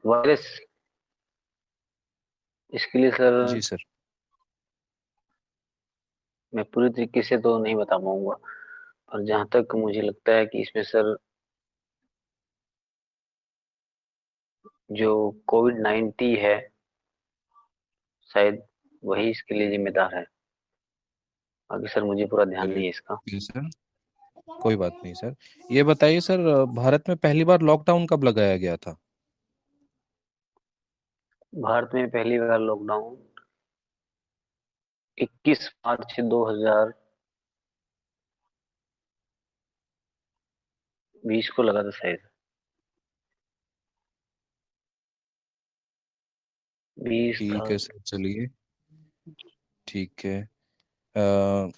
Virus, इसके लिए sir जी sir. मैं पूरी तरीके से तो नहीं बता पाऊंगा, और जहां तक मुझे लगता है कि इसमें सर जो कोविड 19 है, शायद वही इसके लिए जिम्मेदार है। बाकी सर मुझे पूरा ध्यान चलिए नहीं है इसका। जी सर, कोई बात नहीं सर। ये बताइए सर, भारत में पहली बार लॉकडाउन कब लगाया गया था? भारत में पहली बार लॉकडाउन 21 मार्च 2020 को लगा था शायद। 20 था। ठीक है सर, चलिए। ठीक है। अ,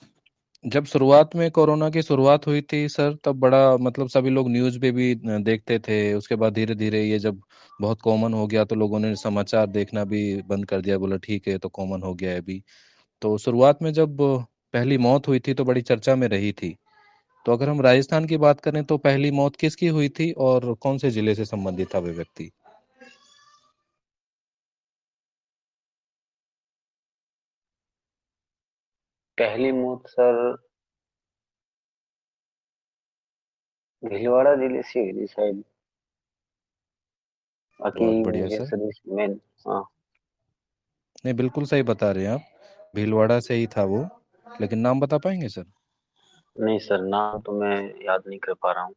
जब शुरुआत में कोरोना की शुरुआत हुई थी सर, तब बड़ा मतलब सभी लोग न्यूज़ पे भी देखते थे। उसके बाद धीरे धीरे ये जब बहुत कॉमन हो गया तो लोगों ने समाचार देखना भी बंद कर दिया, बोला ठीक है ये तो कॉमन हो गया है अभी। तो शुरुआत में जब पहली मौत हुई थी तो बड़ी चर्चा में रही थी। तो अगर हम राजस्थान की बात करें तो पहली मौत किसकी हुई थी और कौन से जिले से संबंधित था वे व्यक्ति? पहली मौत सर भीलवाड़ा जिले से हुई थी शायद। बाकी बहुत बढ़िया मुझे सर। सर इसमें, हाँ। नहीं, बिल्कुल सही बता रहे हैं आप, भीलवाड़ा से ही था वो। लेकिन नाम बता पाएंगे सर? नहीं सर, नाम तो मैं याद नहीं कर पा रहा हूँ।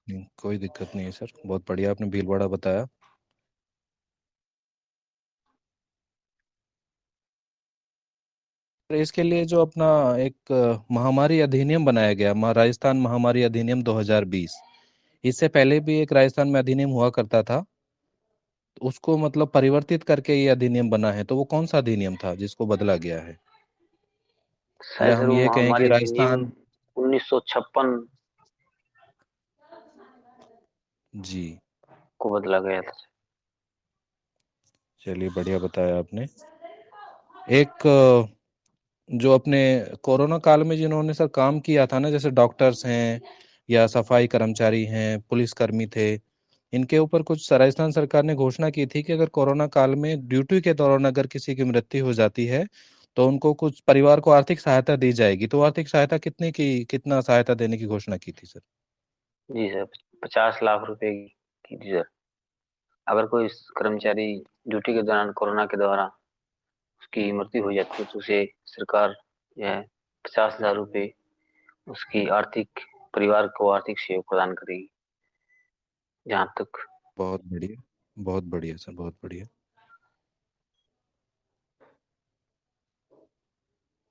नहीं, कोई दिक्कत नहीं है सर, बहुत बढ़िया आपने भीलवाड़ा बताया। तो इसके लिए जो अपना एक महामारी अधिनियम बनाया गया, राजस्थान महामारी अधिनियम 2020, इससे पहले भी एक राजस्थान में अधिनियम हुआ करता था। तो उसको मतलब परिवर्तित करके ये अधिनियम बना है, तो वो कौन सा अधिनियम था जिसको बदला गया है? शायद या सर हम वो ये कहें कि महामारी अधिनियम राजस्थान। 1956 जी। को बदला गया था। चलिए, बढ़िया बताया आपने। एक जो अपने कोरोना काल में जिन्होंने सर काम किया था ना, जैसे डॉक्टर्स हैं या सफाई कर्मचारी हैं, पुलिसकर्मी थे, इनके ऊपर कुछ राजस्थान सरकार ने घोषणा की थी कि अगर कोरोना काल में ड्यूटी के दौरान अगर किसी की मृत्यु हो जाती है तो उनको कुछ परिवार को आर्थिक सहायता दी जाएगी। तो आर्थिक सहायता कितना सहायता देने की घोषणा की थी सर? जी सर, 50 लाख रुपए की थी सर। अगर कोई कर्मचारी ड्यूटी के दौरान कोरोना के दौरान उसकी मृत्यु हो जाती है तो उसे सरकार जो है 50 हजार रुपये उसकी आर्थिक, परिवार को आर्थिक सहयोग प्रदान करेगी। जहाँ तक। बहुत बढ़िया, बहुत बढ़िया सर, बहुत बढ़िया।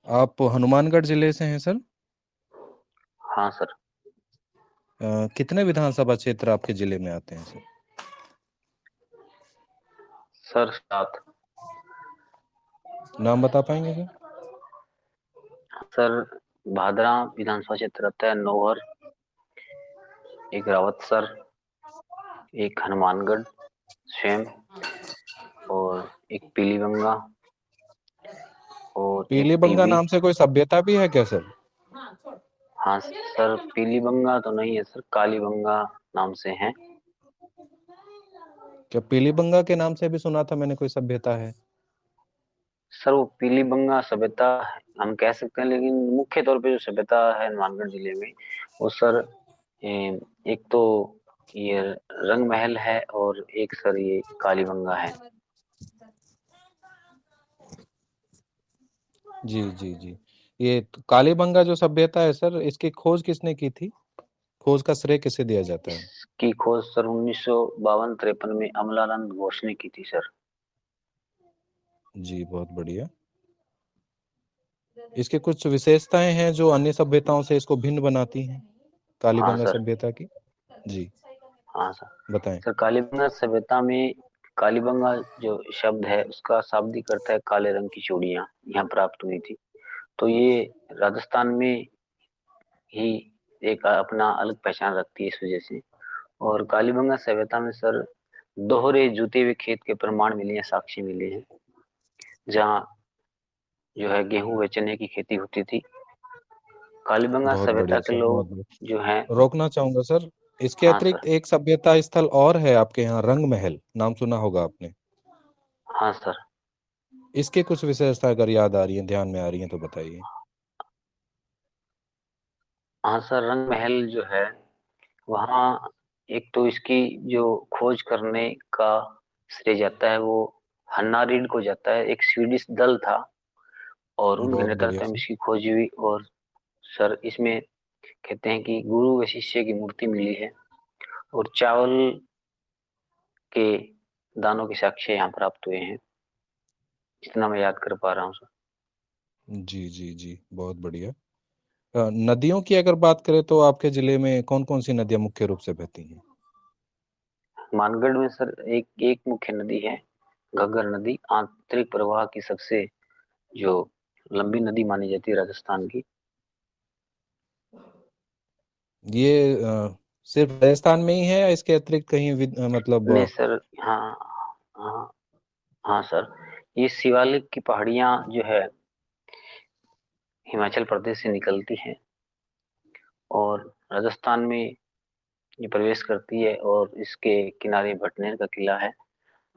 आप हनुमानगढ़ जिले से हैं सर? हाँ सर। कितने विधानसभा क्षेत्र आपके जिले में आते हैं सर? सर 7। नाम बता पाएंगे सर? सर भादरा विधानसभा क्षेत्र आता है, नौहर, एक रावतसर, एक हनुमानगढ़ स्वयं, और एक पीलीबंगा, और एक पीलीबंगा टीबी। नाम से कोई सभ्यता भी है क्या सर? हाँ सर, पीलीबंगा तो नहीं है सर, कालीबंगा नाम से है। क्या पीलीबंगा के नाम से भी सुना था मैंने कोई सभ्यता है? सर वो पीलीबंगा सभ्यता हम कह सकते हैं, लेकिन मुख्य तौर पे जो सभ्यता है हनुमानगढ़ जिले में, वो सर एक तो ये रंग महल है, और एक सर ये कालीबंगा है। जी जी जी। ये तो कालीबंगा जो सभ्यता है सर, इसकी खोज किसने की थी? खोज का श्रेय किसे दिया जाता है? इसकी खोज सर 1952-53 में अमलानंद घोष ने की थी सर। जी, बहुत बढ़िया। इसकी कुछ विशेषताएं हैं जो अन्य सभ्यताओं से इसको भिन्न बनाती हैं, हाँ कालीबंगा सर। सभ्यता की। जी, हाँ सर। बताएं। सर कालीबंगा सभ्यता में, कालीबंगा जो शब्द है उसका शाब्दिक अर्थ है काले रंग की चूड़ियां, यहाँ प्राप्त हुई थी। तो ये राजस्थान में ही एक अपना अलग पहचान रखती है इस वजह से। और कालीबंगा सभ्यता में सर दोहरे जुते हुए खेत के प्रमाण मिले हैं, साक्ष्य मिले हैं, जहाँ जो है गेहूं व चने की खेती होती थी। कालीबंगा बहुत सभ्यता बढ़िया के सर, बहुत लोग बढ़िया। जो हैं। रोकना चाहूंगा सर, इसके हाँ सर। अतिरिक्त एक सभ्यता स्थल और है आपके यहाँ, रंग महल, नाम सुना होगा आपने। हाँ सर। इसके कुछ विशेषता अगर याद आ रही है, ध्यान में आ रही है तो बताइए। हाँ सर, रंग महल जो है वहाँ, एक तो इसकी जो खोज करने का श्रेय जाता है वो हन्ना रीड को जाता है। एक स्वीडिश दल था और उनके बहुत बढ़िया नेतृत्व में सर। इसकी खोज हुई। और सर इसमें कहते हैं कि गुरु व शिष्य की मूर्ति मिली है और चावल के दानों के साक्ष्य यहाँ प्राप्त हुए हैं, जितना मैं याद कर पा रहा हूँ सर। जी जी जी, बहुत बढ़िया। नदियों की अगर बात करें तो आपके जिले में कौन कौन सी नदियां मुख्य रूप से बहती हैं? मानगढ़ में सर एक एक मुख्य नदी है, घग्गर नदी, आंतरिक प्रवाह की सबसे जो लंबी नदी मानी जाती है राजस्थान की। ये सिर्फ राजस्थान में ही है या इसके अतिरिक्त कहीं मतलब ने सर, हाँ हाँ हाँ सर, ये शिवालिक की पहाड़ियाँ जो है हिमाचल प्रदेश से निकलती हैं और राजस्थान में ये प्रवेश करती है और इसके किनारे भटनेर का किला है।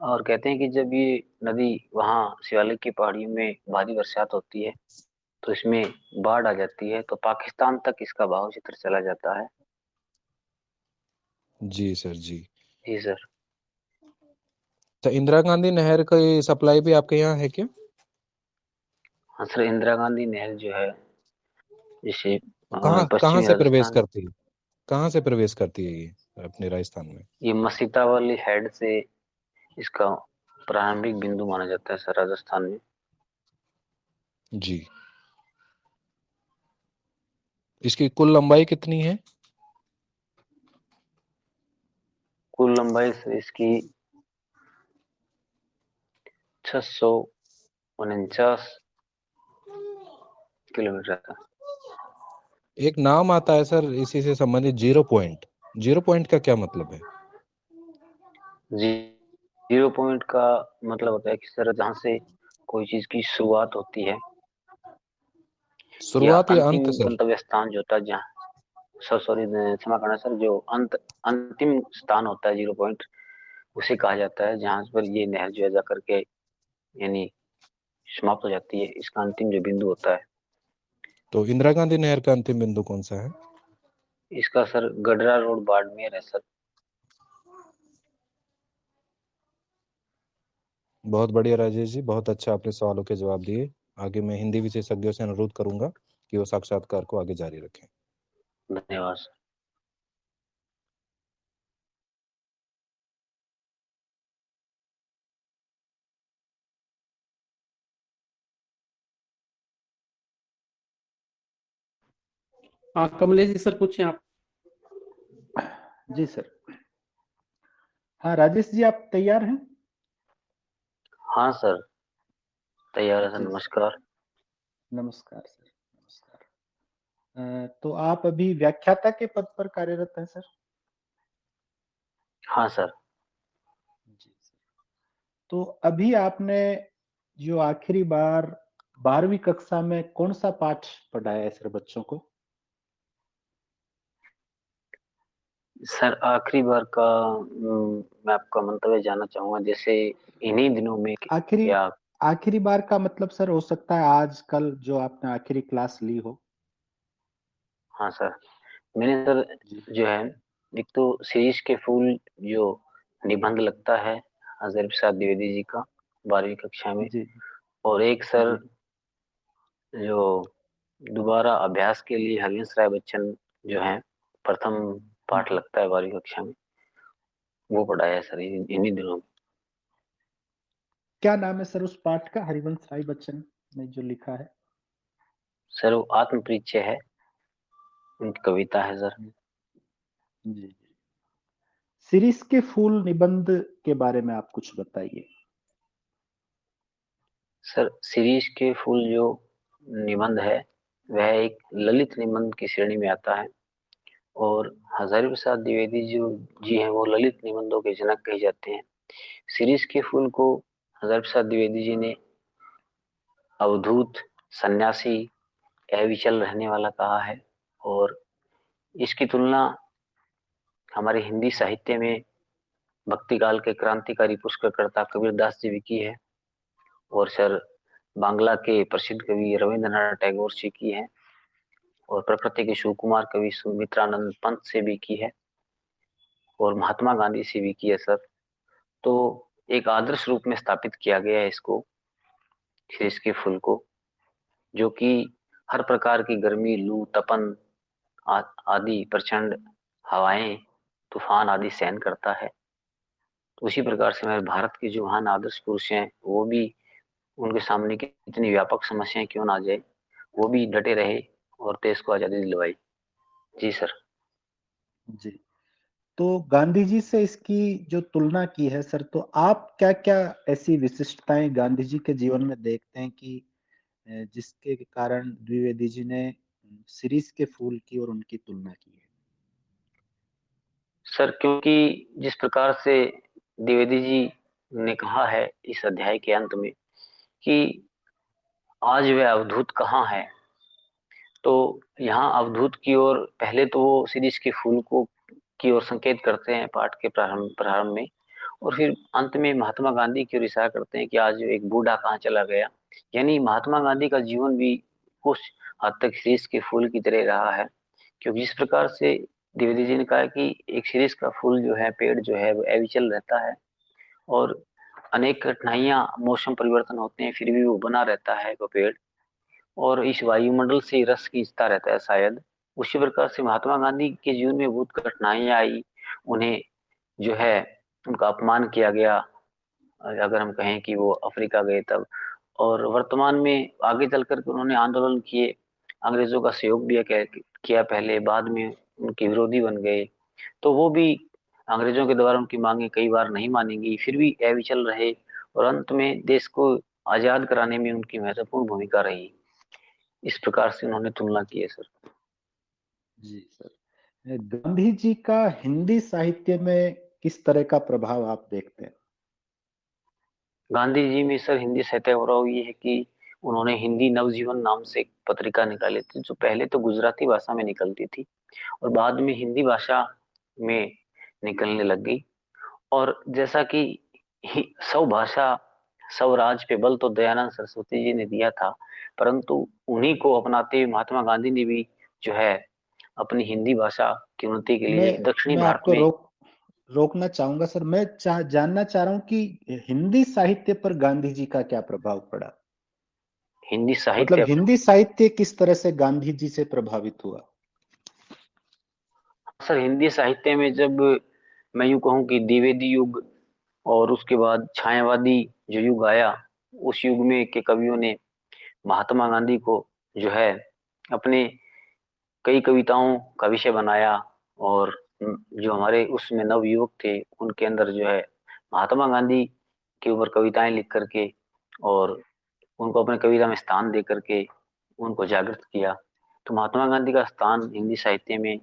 और कहते हैं कि जब ये नदी वहाँ शिवालिक की पहाड़ियों में भारी बरसात होती है तो इसमें बाढ़ आ जाती है, तो पाकिस्तान तक इसका बहाव चित्र चला जाता है। जी सर जी। जी सर। तो इंदिरा गांधी नहर की सप्लाई भी आपके यहाँ है क्या? हाँ सर, इंदिरा गांधी नहर जो है जिसे कहाँ कहाँ पश्चिमी से प्रवेश राजस्थान, करती है? कहाँ से प्रवेश करती है ये अपने राजस्थान में? ये मसीता वाली हेड से इसका प्रारंभिक बिंदु माना जाता है सर राजस्थान में। जी। इसकी कुल लंबाई कितनी है? कुल लंबाई से इसकी 649 किलोमीटर था। एक नाम आता है सर इसी से संबंधित, जीरो पॉइंट। जीरो पॉइंट का क्या मतलब है? जी, 0 पॉइंट का मतलब होता है कि सर जहाँ से कोई चीज की शुरुआत होती है या शुरुआत या अंतिम अंत सर? गंतव्य स्थान जो होता है, जहाँ, सर सॉरी क्षमा करना सर, जो अंतिम स्थान होता है 0 पॉइंट, उसे कहा जाता है जहाँ पर ये नहर जो है जा करके यानी समाप्त हो जाती है, इसका अंतिम जो बिंदु होता है। तो इंदिरा गांधी नहर का अंतिम बिंदु कौन सा है? इसका सर गडरा रोड बाड़मेर है सर। बहुत बढ़िया राजेश जी, बहुत अच्छा आपने सवालों के जवाब दिए। आगे मैं हिंदी विशेषज्ञों से अनुरोध करूंगा कि वो साक्षात्कार को आगे जारी रखें। धन्यवाद सर। हाँ कमलेश जी, सर पूछें आप। जी सर। हाँ राजेश जी, आप तैयार हैं? हाँ सर, तैयार है सर, जी सर। नमस्कार। नमस्कार सर, नमस्कार। तो आप अभी व्याख्याता के पद पर कार्यरत हैं सर? हाँ सर। जी सर। तो अभी आपने जो आखिरी बार 12वीं कक्षा में कौन सा पाठ पढ़ाया है सर बच्चों को? सर आखिरी बार का मैं आपका मंतव्य जानना चाहूंगा, जैसे इन्हीं दिनों में आखिरी या। आखिरी बार का मतलब सर हो सकता है आज कल जो आपने आखिरी क्लास ली हो। हाँ सर, मैंने सर जी जो है एक तो शीश के फूल जो निबंध लगता है हजर प्रसाद द्विवेदी जी का 12वीं कक्षा में, जी और एक सर जी। जो दोबारा अभ्यास के लिए हरिवंश राय बच्चन जो है प्रथम पाठ हम्म। लगता है 12वीं कक्षा में, वो पढ़ाया है सर इन्हीं दिनों में। क्या नाम है सर उस पाठ का, हरिवंश राय बच्चन ने जो लिखा है? सर वो आत्म परिचय है, उनकी कविता है सर। जी। शिरीष के फूल निबंध के बारे में आप कुछ बताइए। सर शीरीष के फूल जो निबंध है वह एक ललित निबंध की श्रेणी में आता है, और हजारी प्रसाद द्विवेदी जो जी हैं वो ललित निबंधों के जनक कहे जाते हैं। शीरीष के फूल को हजारी प्रसाद द्विवेदी जी ने अवधूत, सन्यासी, अविचल रहने वाला कहा है, और इसकी तुलना हमारे हिंदी साहित्य में भक्ति काल के क्रांतिकारी पुष्करकर्ता कबीरदास जी भी की है, और सर बांग्ला के प्रसिद्ध कवि रविंद्रनाथ टैगोर जी की है, और प्रकृति के शिवकुमार कवि सुमित्रानंद पंत से भी की है, और महात्मा गांधी से भी की है सर। तो एक आदर्श रूप में स्थापित किया गया है इसको, शीश के फूल को, जो कि हर प्रकार की गर्मी, लू, तपन आदि प्रचंड हवाएं, तूफान आदि सहन करता है। तो उसी प्रकार से हमारे भारत के जो महान आदर्श पुरुष हैं, वो भी उनके सामने की इतनी व्यापक समस्याएं क्यों ना आ जाए, वो भी डटे रहे और देश को आजादी दिलवाई। जी सर। जी, तो गांधी जी से इसकी जो तुलना की है सर, तो आप क्या क्या ऐसी विशिष्टताएं गांधी जी के जीवन में देखते हैं कि जिसके कारण द्विवेदी जी ने शिरीष के फूल की और उनकी तुलना की है? सर क्योंकि जिस प्रकार से द्विवेदी जी ने कहा है इस अध्याय के अंत में कि आज वह अवधूत कहाँ है, तो यहाँ अवधूत की ओर पहले तो वो शिरीष के फूल को की ओर संकेत करते हैं पाठ के प्रारंभ प्रारंभ में, और फिर अंत में महात्मा गांधी की ओर इशारा करते हैं कि आज एक बूढ़ा कहाँ चला गया। यानी महात्मा गांधी का जीवन भी कुछ हद तक शीश के फूल की तरह रहा है, क्योंकि जिस प्रकार से द्विवेदी जी ने कहा कि एक शीश का फूल जो है, पेड़ जो है, वो अविचल रहता है, और अनेक कठिनाइयां, मौसम परिवर्तन होते हैं, फिर भी वो बना रहता है वो पेड़, और इस वायुमंडल से रस खींचता रहता है शायद। उसी प्रकार से महात्मा गांधी के जीवन में बहुत कठिनाइयां आई, उन्हें जो है उनका अपमान किया गया, अगर हम कहें कि वो अफ्रीका गए तब, और वर्तमान में आगे चल करके उन्होंने आंदोलन किए, अंग्रेजों का सहयोग भी किया पहले, बाद में उनके विरोधी बन गए, तो वो भी अंग्रेजों के द्वारा उनकी मांगे कई बार नहीं मानी गई, फिर भी अविचल रहे, और अंत में देश को आजाद कराने में उनकी महत्वपूर्ण भूमिका रही। इस प्रकार से उन्होंने तुलना की है सर। जी सर, गांधी जी का हिंदी साहित्य में किस तरह का प्रभाव आप देखते हैं? गांधी जी में सर हिंदी साहित्य का गौरव ये है कि उन्होंने हिंदी नवजीवन नाम से एक पत्रिका निकाली थी, जो पहले तो गुजराती भाषा में निकलती थी और बाद में हिंदी भाषा में निकलने लग गई। और जैसा कि सौ भाषा सौ राज पे बल तो दयानंद सरस्वती जी ने दिया था, परंतु उन्हीं को अपनाते हुए महात्मा गांधी ने भी जो है अपनी हिंदी भाषा की उन्नति के मैं लिए दक्षिणी मैं भारत आपको में। रोकना चाहूंगा सर। मैं जानना चाह रहा हूं कि हिंदी साहित्य पर गांधी जी का क्या प्रभाव पड़ा। हिंदी मतलब साहित्य, हिंदी साहित्य किस तरह से गांधी जी से प्रभावित हुआ? सर हिंदी साहित्य में जब मैं यूं कहूं कि द्विवेदी युग और उसके बाद छायावादी जो युग आया, उस युग में के कवियों ने महात्मा गांधी को जो है अपने कई कविताओं का विषय बनाया, और जो हमारे उसमें नव युवक थे उनके अंदर जो है महात्मा गांधी के ऊपर कविताएं लिख करके और उनको अपने कविता में स्थान दे करके उनको जागृत किया। तो महात्मा गांधी का स्थान हिंदी साहित्य में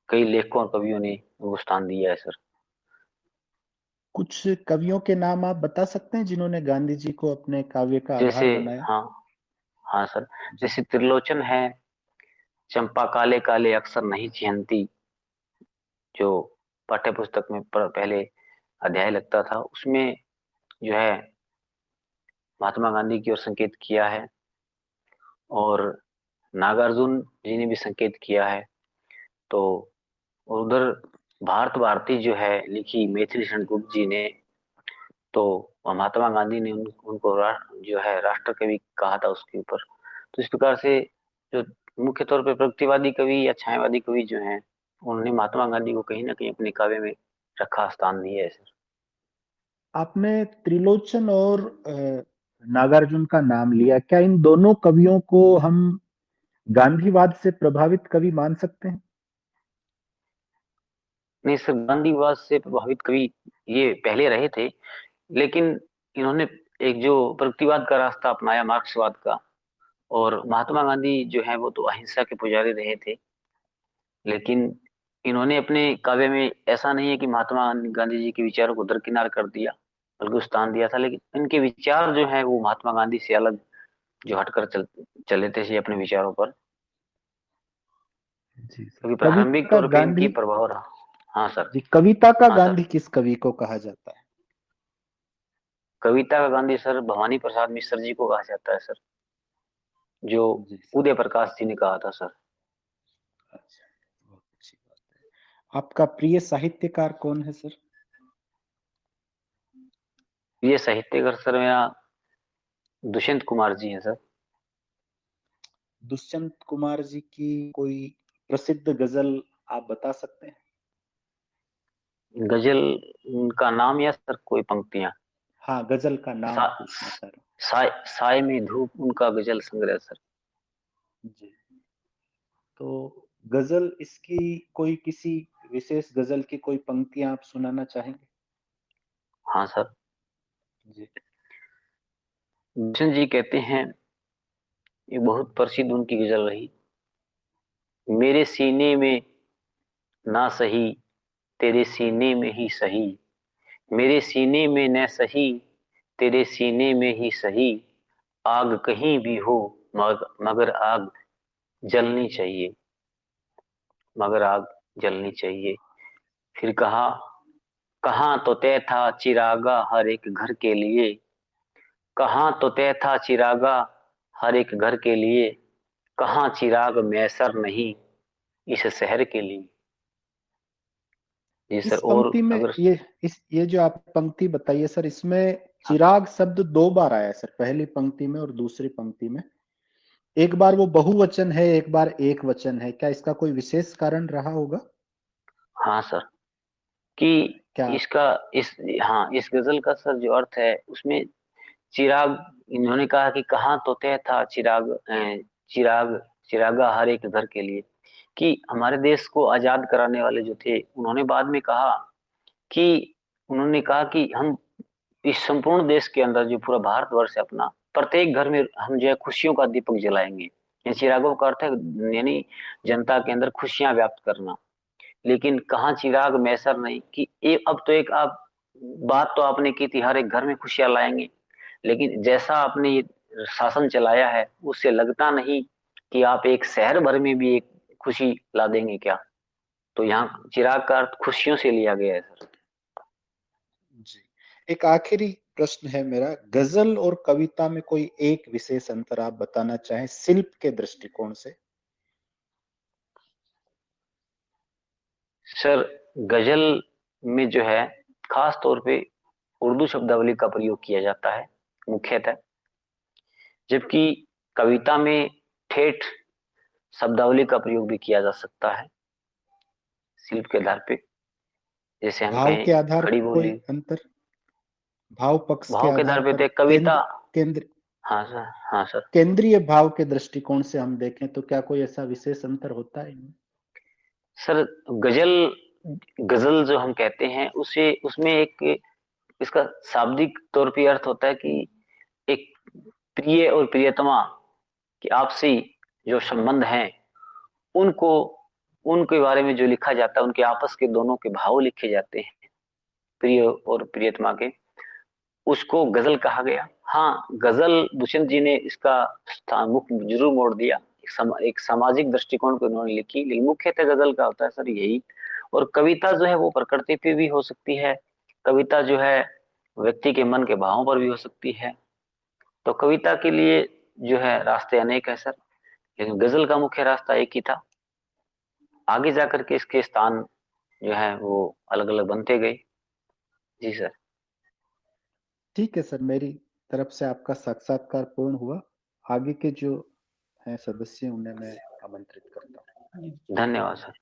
कई लेखकों और कवियों ने उनको स्थान दिया है सर। कुछ कवियों के नाम आप बता सकते हैं जिन्होंने गांधी जी को अपने काव्य का जैसे, आधार बनाया? हाँ, हाँ सर, जी। जैसे त्रिलोचन है, चंपा काले काले अक्सर नहीं चिन्हती, जो पाठ्य पुस्तक में पहले अध्याय लगता था, उसमें जो है महात्मा गांधी की ओर संकेत किया है, और नागार्जुन जी ने भी संकेत किया है। तो उधर भारत भारती जो है लिखी मैथिली शरणगुप्त जी ने, तो महात्मा गांधी ने उनको जो है राष्ट्र कवि कहा था उसके ऊपर। तो इस प्रकार से जो मुख्य तौर पे प्रगतिवादी कवि या छायावादी कवि जो हैं, उन्होंने महात्मा गांधी को कहीं ना कहीं अपने काव्य में रखा, स्थान दिया है सर। आपने त्रिलोचन और नागार्जुन का नाम लिया, क्या इन दोनों कवियों को हम गांधीवाद से प्रभावित कवि मान सकते हैं? नहीं सर, गांधीवाद से प्रभावित कवि ये पहले रहे थे, लेकिन इन्होंने एक जो प्रगतिवाद का रास्ता अपनाया, मार्क्सवाद का, और महात्मा गांधी जो है वो तो अहिंसा के पुजारी रहे थे, लेकिन इन्होंने अपने काव्य में ऐसा नहीं है कि महात्मा गांधी जी के विचारों को दरकिनार कर दिया, बल्कि स्थान दिया था, लेकिन इनके विचार जो है वो महात्मा गांधी से अलग जो हटकर चले थे अपने विचारों पर, जी सर, क्योंकि कवि प्रारंभिक का तौर पे इनकी गांधी प्रभाव रहा। हाँ सर। जी, कविता का हाँ सर। गांधी किस कवि को कहा जाता है? कविता का गांधी सर भवानी प्रसाद मिश्र जी को कहा जाता है सर, जो जी उदय प्रकाश जी ने कहा था सर। अच्छा, बहुत अच्छी बात है। आपका प्रिय साहित्यकार कौन है सर? ये साहित्यकार सर मेरा दुष्यंत कुमार जी हैं सर। दुष्यंत कुमार जी की कोई प्रसिद्ध गजल आप बता सकते हैं? गजल का नाम या सर कोई पंक्तियां? हाँ, गजल का सा, नाम पूछना चाह रहा साय में धूप उनका गजल संग्रह सर। हूँ जी। तो गजल, इसकी कोई किसी विशेष गजल की कोई पंक्तियां आप सुनाना चाहेंगे? हाँ सर। जी। भूषण जी कहते हैं, ये बहुत प्रसिद्ध उनकी गजल रही। मेरे सीने में ना सही, तेरे सीने में ही सही। मेरे सीने में न सही, तेरे सीने में ही सही। आग कहीं भी हो, मगर आग जलनी चाहिए, मगर आग जलनी चाहिए। फिर कहा, कहाँ तो तय था चिरागा हर एक घर के लिए। कहाँ तो तय था चिरागा हर एक घर के लिए। कहाँ चिराग मैसर नहीं इस शहर के लिए। जी सर। इस और पंक्ति में अगर ये जो आप पंक्ति बताइए सर, इसमें चिराग शब्द दो बार आया है सर, पहली पंक्ति में और दूसरी पंक्ति में। एक बार वो बहुवचन है, एक बार एक वचन है, क्या इसका कोई विशेष कारण रहा होगा? हाँ सर, कि क्या आप इसका इस हाँ इस गजल का सर जो अर्थ है उसमें चिराग, इन्होंने कहा कि कहाँ तो तय था चिराग, चिराग चिरागा हर एक घर के लिए, कि हमारे देश को आजाद कराने वाले जो थे उन्होंने बाद में कहा कि उन्होंने कहा कि हम इस संपूर्ण देश के अंदर जो पूरा भारतवर्ष है अपना, प्रत्येक घर में हम जो है खुशियों का दीपक जलाएंगे। ये चिरागों का अर्थ है यानी जनता के अंदर खुशियां व्याप्त करना। लेकिन कहाँ चिराग मैसर नहीं, कि अब तो एक आप बात तो आपने की थी हर एक घर में खुशियां लाएंगे, लेकिन जैसा आपने ये शासन चलाया है उससे लगता नहीं कि आप एक शहर भर में भी एक खुशी ला देंगे क्या। तो यहाँ चिराग का अर्थ खुशियों से लिया गया है सर। जी, एक आखिरी प्रश्न है मेरा, गजल और कविता में कोई एक विशेष अंतर आप बताना चाहें शिल्प के दृष्टिकोण से? सर गजल में जो है खास तौर पे उर्दू शब्दावली का प्रयोग किया जाता है मुख्यतः, जबकि कविता में ठेठ शब्दावली का प्रयोग भी किया जा सकता है शिल्प के आधार पे। जैसे हम भाव कहें के आधार खड़ी पर कोई बोली। अंतर, भाव पक्ष के भाव के आधार आधार पे पर, तो एक कविता। केंद्र हाँ सर। हाँ सर। केंद्रीय भाव के दृष्टिकोण से हम देखें तो क्या कोई ऐसा विशेष अंतर होता है इनमें? सर गजल, गजल जो हम कहते हैं उसे उसमें एक इसका शाब्दिक तौर पे अर्थ होता है कि एक प्रिय और प्रियतमा की आपसी जो संबंध हैं उनको, उनके बारे में जो लिखा जाता है, उनके आपस के दोनों के भाव लिखे जाते हैं प्रिय और प्रियतमा के, उसको गजल कहा गया। हाँ गजल दुष्यंत जी ने इसका स्थान मुख जरूर मोड़ दिया, एक सामाजिक दृष्टिकोण को उन्होंने लिखी, लेकिन मुख्यतः गजल का होता है सर यही। और कविता जो है वो प्रकृति पे भी हो सकती है, कविता जो है व्यक्ति के मन के भावों पर भी हो सकती है। तो कविता के लिए जो है रास्ते अनेक है सर, लेकिन गजल का मुख्य रास्ता एक ही था। आगे जाकर के इसके स्थान जो है वो अलग अलग बनते गए। जी सर। ठीक है सर, मेरी तरफ से आपका साक्षात्कार पूर्ण हुआ। आगे के जो हैं सदस्य उन्हें मैं आमंत्रित करता हूँ। धन्यवाद सर।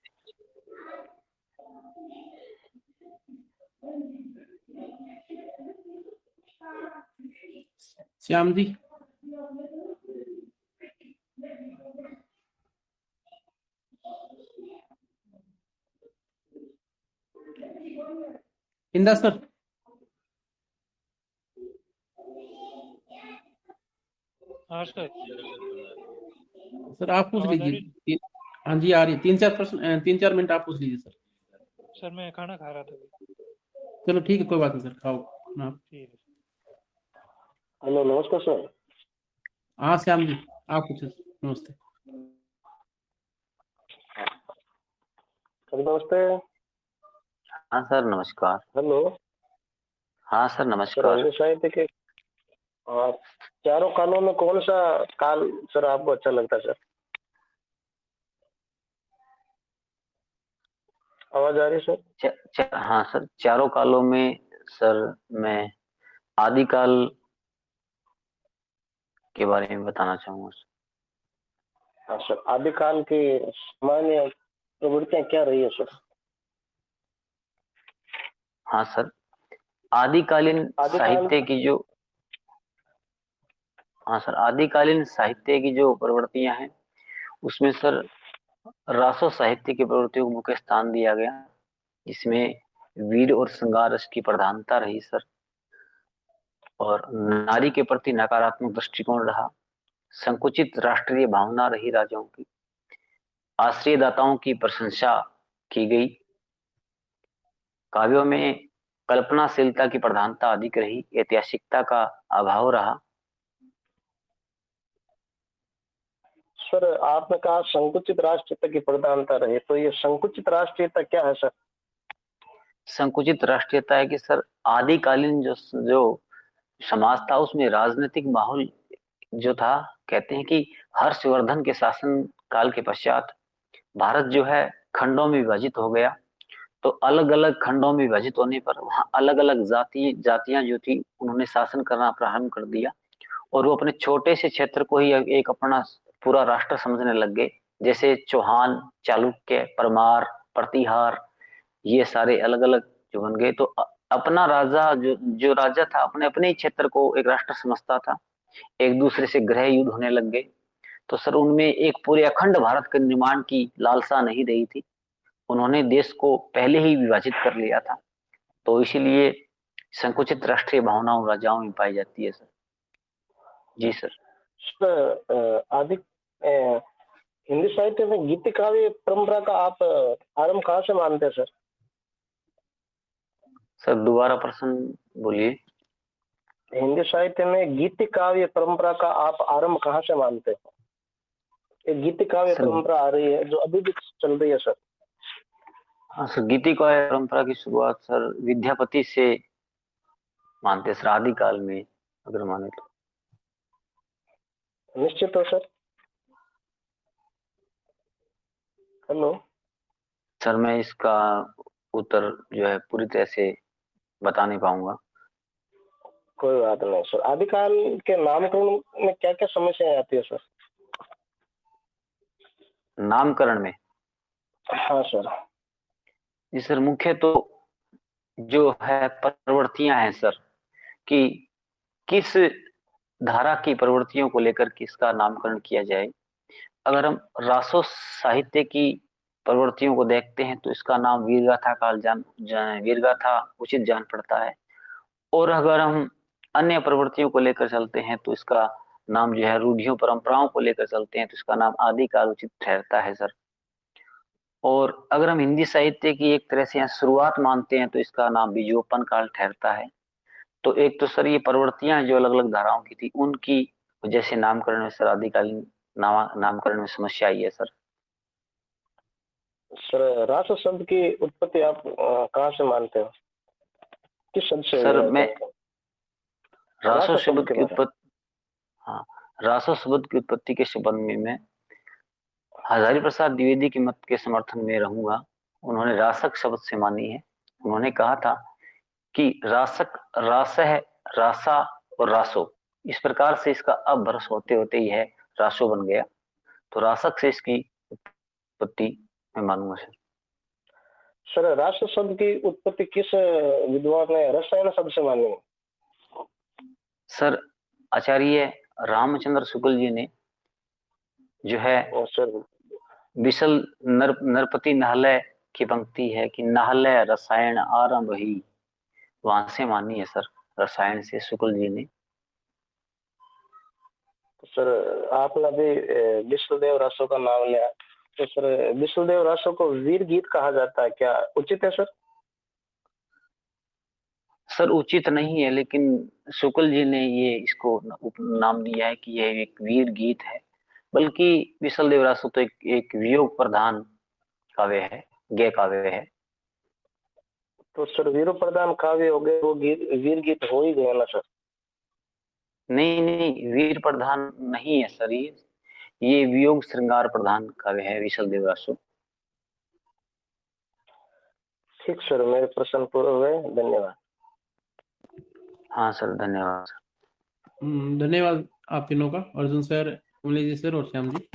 श्याम जी। इंदा सर। हाँ सर। सर आप पूछ आवाज आ रही? लीजिए। हाँ जी आ रही है। 3-4 प्रश्न, 3-4 मिनट आप पूछ लीजिए सर। सर मैं खाना खा रहा था अभी। चलो ठीक है, कोई बात नहीं सर, खाओ ना आप। ठीक है। हेलो, नमस्कार सर। हाँ श्याम जी, आप पूछे। नमस्ते। सर नमस्ते। हाँ सर नमस्कार। हेलो हाँ सर सर, नमस्कार। हिंदी साहित्य के आ, चारों कालों में कौन सा काल सर आपको अच्छा लगता है सर? आवाज आ रही है सर? हाँ सर, चारों कालों में सर मैं आदिकाल के बारे में बताना चाहूंगा सर। हाँ सर, आदिकाल की सामान्य प्रवृत्तियां क्या रही है सर? हाँ सर, आदिकालीन आदिकाल। साहित्य की जो हाँ सर, आदिकालीन साहित्य की जो प्रवृत्तियां हैं उसमें सर रासो साहित्य की प्रवृत्तियों को मुख्य स्थान दिया गया, जिसमें वीर और श्रृंगार रस की प्रधानता रही सर, और नारी के प्रति नकारात्मक दृष्टिकोण रहा, संकुचित राष्ट्रीय भावना रही राजाओं की, आश्रयदाताओं की प्रशंसा की गई, काव्यों में कल्पनाशीलता की प्रधानता अधिक रही, ऐतिहासिकता का अभाव रहा। सर आपने कहा संकुचित राष्ट्रीयता की प्रधानता रही, तो ये संकुचित राष्ट्रीयता क्या है सर? संकुचित राष्ट्रीयता है कि सर आदिकालीन जो जो समाज था उसमें राजनीतिक माहौल जो था, कहते हैं कि हर्षवर्धन के शासन काल के पश्चात भारत जो है खंडों में विभाजित हो गया। तो अलग अलग खंडों में विभाजित होने पर वहाँ अलग अलग जातियां जो थी उन्होंने शासन करना प्रारंभ कर दिया, और वो अपने छोटे से क्षेत्र को ही एक अपना पूरा राष्ट्र समझने लग गए। जैसे चौहान, चालुक्य, परमार, प्रतिहार, ये सारे अलग अलग जो बन गए। तो अपना राजा जो जो राजा था अपने अपने ही क्षेत्र को एक राष्ट्र समझता था, एक दूसरे से गृह युद्ध होने लग गए। तो सर उनमें एक पूरे अखंड भारत के निर्माण की लालसा नहीं रही थी, उन्होंने देश को पहले ही विभाजित कर लिया था। तो इसीलिए संकुचित राष्ट्रीय भावना उन राजाओं में पाई जाती है सर। जी सर। सर आदि हिंदी साहित्य में गीति काव्य परंपरा का आप आरंभ कहाँ से मानते हैं सर? सर दोबारा प्रश्न बोलिए। हिंदी साहित्य में गीति काव्य परंपरा का आप आरंभ कहाँ से मानते हैं? एक गीति काव्य सर परंपरा आ रही है जो अभी भी चल रही है सर। हाँ सर, गीति काव्य परंपरा की शुरुआत सर विद्यापति से मानते हैं सर, आदिकाल में अगर माने तो। निश्चित हो सर? हेलो। सर मैं इसका उत्तर जो है पूरी तरह से बता नहीं पाऊंगा। कोई बात नहीं सर। आदिकाल के नामकरण में क्या क्या समस्याएं आती है सर? नामकरण में हाँ सर। जी सर, मुख्य तो जो है प्रवृत्तियां हैं सर, कि किस धारा की प्रवृत्तियों को लेकर किसका नामकरण किया जाए। अगर हम रासो साहित्य की प्रवृत्तियों को देखते हैं तो इसका नाम वीरगाथा काल वीरगाथा उचित जान पड़ता है। और अगर हम अन्य प्रवृत्तियों को लेकर चलते हैं तो इसका नाम जो है, रूढ़ियों परंपराओं को लेकर चलते हैं तो इसका नाम आदिकाल उचित ठहरता है सर। और अगर हम हिंदी साहित्य की एक तरह से यहाँ शुरुआत मानते हैं तो इसका नाम बीजोपन काल ठहरता है। तो एक तो सर ये प्रवृत्तियां जो अलग अलग धाराओं की थी उनकी वजह से नामकरण में सर आदिकालीन नामकरण में समस्या आई है सर। सर रास शब्द की उत्पत्ति आप कहाँ से मानते हो? किस शब्द से हुई सर है मैं सर? रासो रास शब्द शब्द के की बारे उत्पत्ति हाँ, रासो शब्द की उत्पत्ति के संबंध में मैं हजारी प्रसाद द्विवेदी के मत के समर्थन में रहूंगा। उन्होंने रासक शब्द से मानी है। उन्होंने कहा था कि रासक रास है, रासा और रासो, इस प्रकार से इसका अपभ्रंश होते होते ही है रासो बन गया। तो रासक से इसकी उत्पत्ति मैं मानूंगा सर। सर रास शब्द की उत्पत्ति किस विद्वान ने रसायन शब्द से मानी है? सर आचार्य रामचंद्र शुक्ल जी ने जो है सर विशल नरपति नाहलय की पंक्ति है कि नाहलय रसायन आरंभ ही, वहां से मानी है सर, रसायन से शुक्ल जी ने। सर आपने अभी विष्णुदेव रासो का नाम लिया, तो सर विष्णुदेव रासो को वीर गीत कहा जाता है, क्या उचित है सर? सर उचित नहीं है, लेकिन शुक्ल जी ने ये इसको नाम दिया है कि यह एक वीर गीत है। बल्कि विशल देवरासु तो एक वियोग प्रधान काव्य है, गय काव्य है। तो सर वीर प्रधान काव्य हो गए, वो वीर गीत हो ही गए ना सर? नहीं नहीं, वीर प्रधान नहीं है सर, ये वियोग श्रृंगार प्रधान काव्य है विशल देव रासो। ठीक सर, मेरे प्रश्न पूरे हुए, धन्यवाद। हाँ सर, धन्यवाद। धन्यवाद आप तीनों का, अर्जुन सर, कमलेश जी सर और श्याम जी।